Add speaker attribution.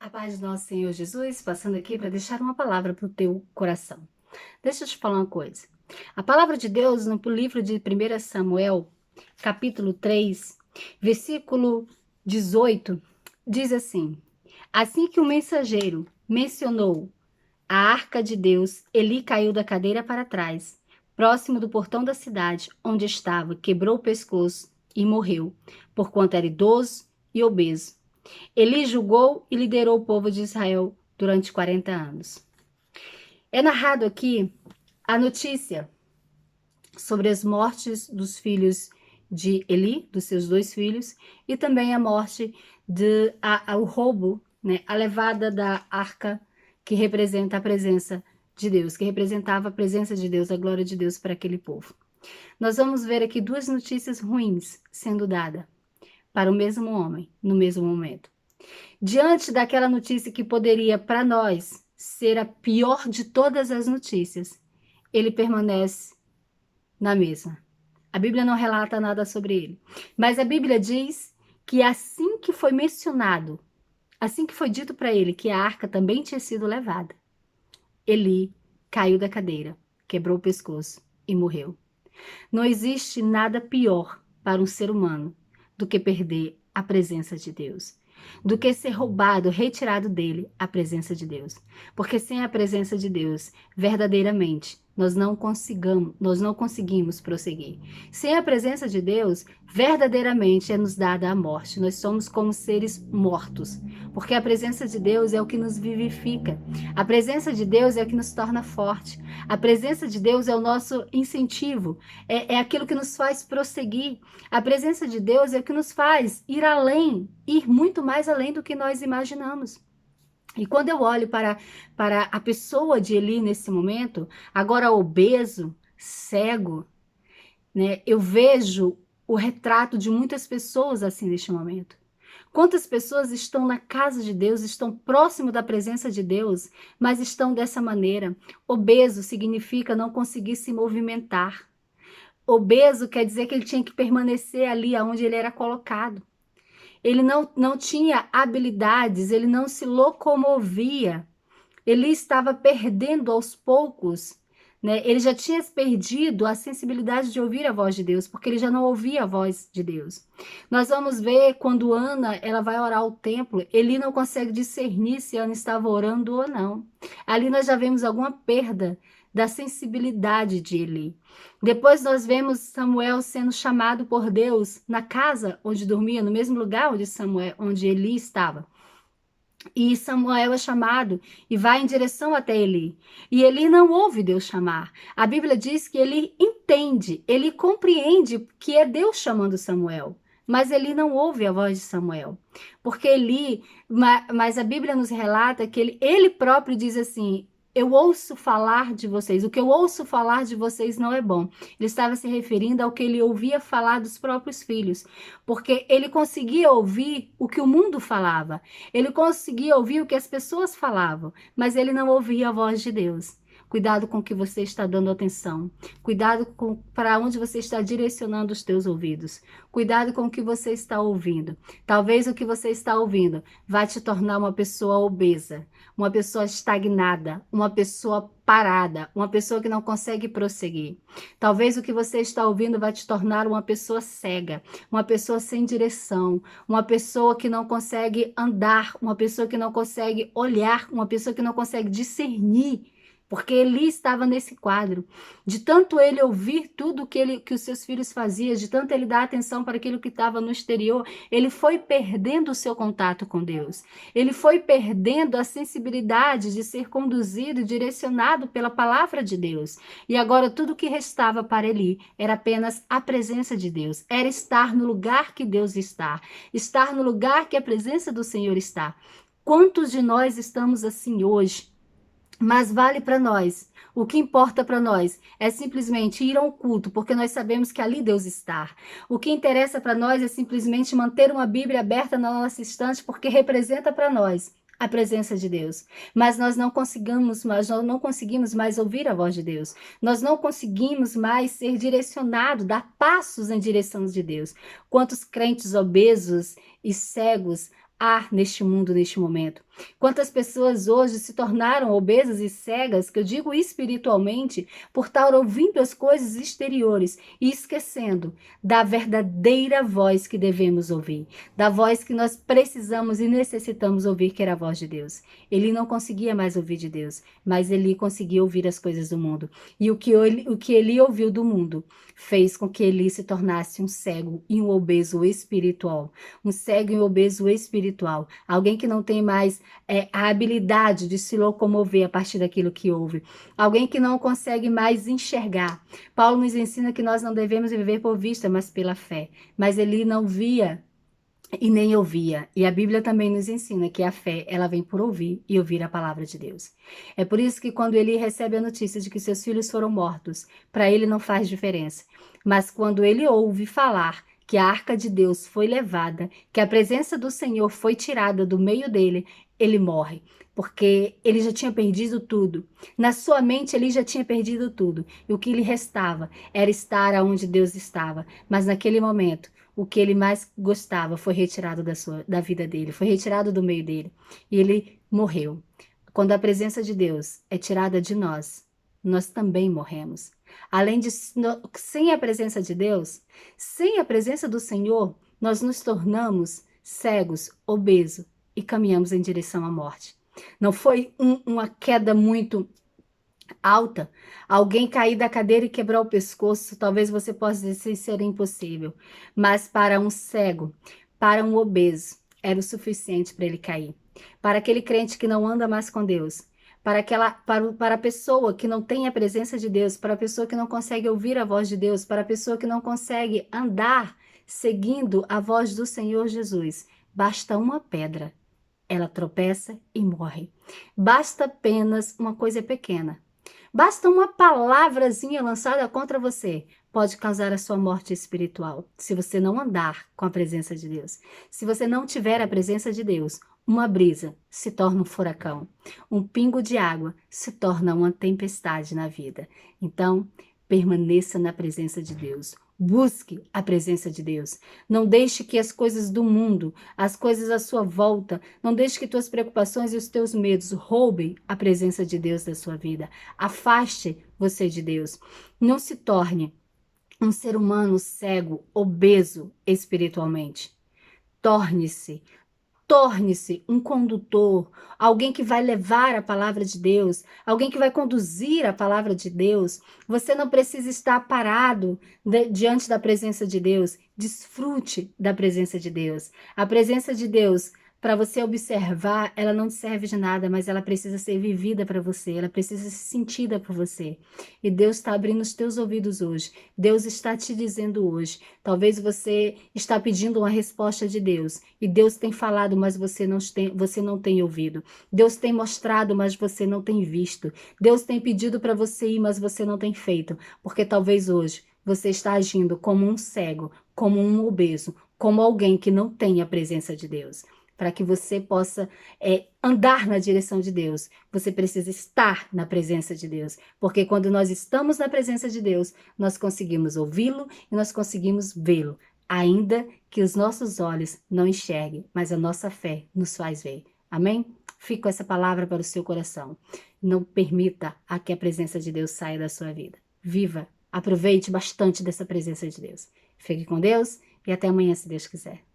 Speaker 1: A paz do nosso Senhor Jesus, passando aqui para deixar uma palavra para o teu coração. Deixa eu te falar uma coisa. A palavra de Deus no livro de 1 Samuel, capítulo 3, versículo 18, diz assim: Assim que o mensageiro mencionou a arca de Deus, Eli caiu da cadeira para trás, próximo do portão da cidade onde estava, quebrou o pescoço e morreu, porquanto era idoso e obeso. Eli julgou e liderou o povo de Israel durante 40 anos. É narrado aqui a notícia sobre as mortes dos filhos de Eli, dos seus dois filhos, e também a morte, o roubo, né, a levada da arca que representa a presença de Deus, que representava a presença de Deus, a glória de Deus para aquele povo. Nós vamos ver aqui duas notícias ruins sendo dadas para o mesmo homem, no mesmo momento. Diante daquela notícia que poderia, para nós, ser a pior de todas as notícias, ele permanece na mesma. A Bíblia não relata nada sobre ele. Mas a Bíblia diz que assim que foi mencionado, assim que foi dito para ele que a arca também tinha sido levada, Eli caiu da cadeira, quebrou o pescoço e morreu. Não existe nada pior para um ser humano do que perder a presença de Deus, do que ser roubado, retirado dele a presença de Deus. Porque sem a presença de Deus, verdadeiramente, nós não conseguimos prosseguir. Sem a presença de Deus, verdadeiramente é nos dada a morte. Nós somos como seres mortos, porque a presença de Deus é o que nos vivifica. A presença de Deus é o que nos torna forte. A presença de Deus é o nosso incentivo, é aquilo que nos faz prosseguir. A presença de Deus é o que nos faz ir além, ir muito mais além do que nós imaginamos. E quando eu olho para a pessoa de Eli nesse momento, agora obeso, cego, né, eu vejo o retrato de muitas pessoas assim neste momento. Quantas pessoas estão na casa de Deus, estão próximo da presença de Deus, mas estão dessa maneira? Obeso significa não conseguir se movimentar. Obeso quer dizer que ele tinha que permanecer ali onde ele era colocado. Ele não tinha habilidades, ele não se locomovia. Ele estava perdendo aos poucos, né? Ele já tinha perdido a sensibilidade de ouvir a voz de Deus, porque ele já não ouvia a voz de Deus. Nós vamos ver quando Ana ela vai orar ao templo, ele não consegue discernir se Ana estava orando ou não. Ali nós já vemos alguma perda da sensibilidade de Eli. Depois nós vemos Samuel sendo chamado por Deus na casa onde dormia, no mesmo lugar onde Eli estava. E Samuel é chamado e vai em direção até Eli. E Eli não ouve Deus chamar. A Bíblia diz que ele entende, ele compreende que é Deus chamando Samuel. Mas Eli não ouve a voz de Samuel. Porque Eli, mas a Bíblia nos relata que ele próprio diz assim: eu ouço falar de vocês. O que eu ouço falar de vocês não é bom. Ele estava se referindo ao que ele ouvia falar dos próprios filhos. Porque ele conseguia ouvir o que o mundo falava. Ele conseguia ouvir o que as pessoas falavam, mas ele não ouvia a voz de Deus. Cuidado com o que você está dando atenção. Cuidado com para onde você está direcionando os teus ouvidos. Cuidado com o que você está ouvindo. Talvez o que você está ouvindo vai te tornar uma pessoa obesa, uma pessoa estagnada, uma pessoa parada, uma pessoa que não consegue prosseguir. Talvez o que você está ouvindo vai te tornar uma pessoa cega, uma pessoa sem direção, uma pessoa que não consegue andar, uma pessoa que não consegue olhar, uma pessoa que não consegue discernir, porque Eli estava nesse quadro. De tanto ele ouvir tudo que os seus filhos faziam, de tanto ele dar atenção para aquilo que estava no exterior, ele foi perdendo o seu contato com Deus. Ele foi perdendo a sensibilidade de ser conduzido e direcionado pela palavra de Deus. E agora tudo que restava para Eli era apenas a presença de Deus, era estar no lugar que Deus está, estar no lugar que a presença do Senhor está. Quantos de nós estamos assim hoje? Mas vale para nós. O que importa para nós é simplesmente ir ao culto, porque nós sabemos que ali Deus está. O que interessa para nós é simplesmente manter uma Bíblia aberta na nossa estante, porque representa para nós a presença de Deus. Mas nós não conseguimos mais ouvir a voz de Deus. Nós não conseguimos mais ser direcionados, dar passos em direção de Deus. Quantos crentes obesos e cegos há neste mundo, neste momento. Quantas pessoas hoje se tornaram obesas e cegas, que eu digo espiritualmente, por estar ouvindo as coisas exteriores e esquecendo da verdadeira voz que devemos ouvir, da voz que nós precisamos e necessitamos ouvir, que era a voz de Deus. Ele não conseguia mais ouvir de Deus, mas ele conseguia ouvir as coisas do mundo. E o que ele ouviu do mundo fez com que ele se tornasse um cego e um obeso espiritual. Um cego e um obeso espiritual. Alguém que não tem mais a habilidade de se locomover a partir daquilo que ouve. Alguém que não consegue mais enxergar. Paulo nos ensina que nós não devemos viver por vista, mas pela fé. Mas ele não via e nem ouvia. E a Bíblia também nos ensina que a fé, ela vem por ouvir e ouvir a palavra de Deus. É por isso que quando ele recebe a notícia de que seus filhos foram mortos, para ele não faz diferença. Mas quando ele ouve falar que a arca de Deus foi levada, que a presença do Senhor foi tirada do meio dele, ele morre. Porque ele já tinha perdido tudo. Na sua mente, ele já tinha perdido tudo. E o que lhe restava era estar onde Deus estava. Mas naquele momento, o que ele mais gostava foi retirado da vida dele, foi retirado do meio dele. E ele morreu. Quando a presença de Deus é tirada de nós, nós também morremos. Além de, sem a presença de Deus, sem a presença do Senhor, nós nos tornamos cegos, obesos e caminhamos em direção à morte. Não foi uma queda muito alta, alguém cair da cadeira e quebrar o pescoço, talvez você possa dizer ser impossível, mas para um cego, para um obeso, era o suficiente para ele cair. Para aquele crente que não anda mais com Deus, para a pessoa que não tem a presença de Deus, para a pessoa que não consegue ouvir a voz de Deus, para a pessoa que não consegue andar seguindo a voz do Senhor Jesus, basta uma pedra. Ela tropeça e morre. Basta apenas uma coisa pequena. Basta uma palavrazinha lançada contra você, pode causar a sua morte espiritual, se você não andar com a presença de Deus. Se você não tiver a presença de Deus, uma brisa se torna um furacão. Um pingo de água se torna uma tempestade na vida. Então, permaneça na presença de Deus. Busque a presença de Deus. Não deixe que as coisas do mundo, as coisas à sua volta, não deixe que tuas preocupações e os teus medos roubem a presença de Deus da sua vida. Afaste você de Deus. Não se torne um ser humano cego, obeso espiritualmente. Torne-se um condutor, alguém que vai levar a palavra de Deus, alguém que vai conduzir a palavra de Deus. Você não precisa estar parado diante da presença de Deus. Desfrute da presença de Deus. A presença de Deus, para você observar, ela não te serve de nada, mas ela precisa ser vivida para você, ela precisa ser sentida por você. E Deus está abrindo os teus ouvidos hoje. Deus está te dizendo hoje. Talvez você está pedindo uma resposta de Deus. E Deus tem falado, mas você não tem ouvido. Deus tem mostrado, mas você não tem visto. Deus tem pedido para você ir, mas você não tem feito. Porque talvez hoje você está agindo como um cego, como um obeso, como alguém que não tem a presença de Deus. Para que você possa andar na direção de Deus, você precisa estar na presença de Deus. Porque quando nós estamos na presença de Deus, nós conseguimos ouvi-lo e nós conseguimos vê-lo. Ainda que os nossos olhos não enxerguem, mas a nossa fé nos faz ver. Amém? Fique com essa palavra para o seu coração. Não permita que a presença de Deus saia da sua vida. Viva, aproveite bastante dessa presença de Deus. Fique com Deus e até amanhã, se Deus quiser.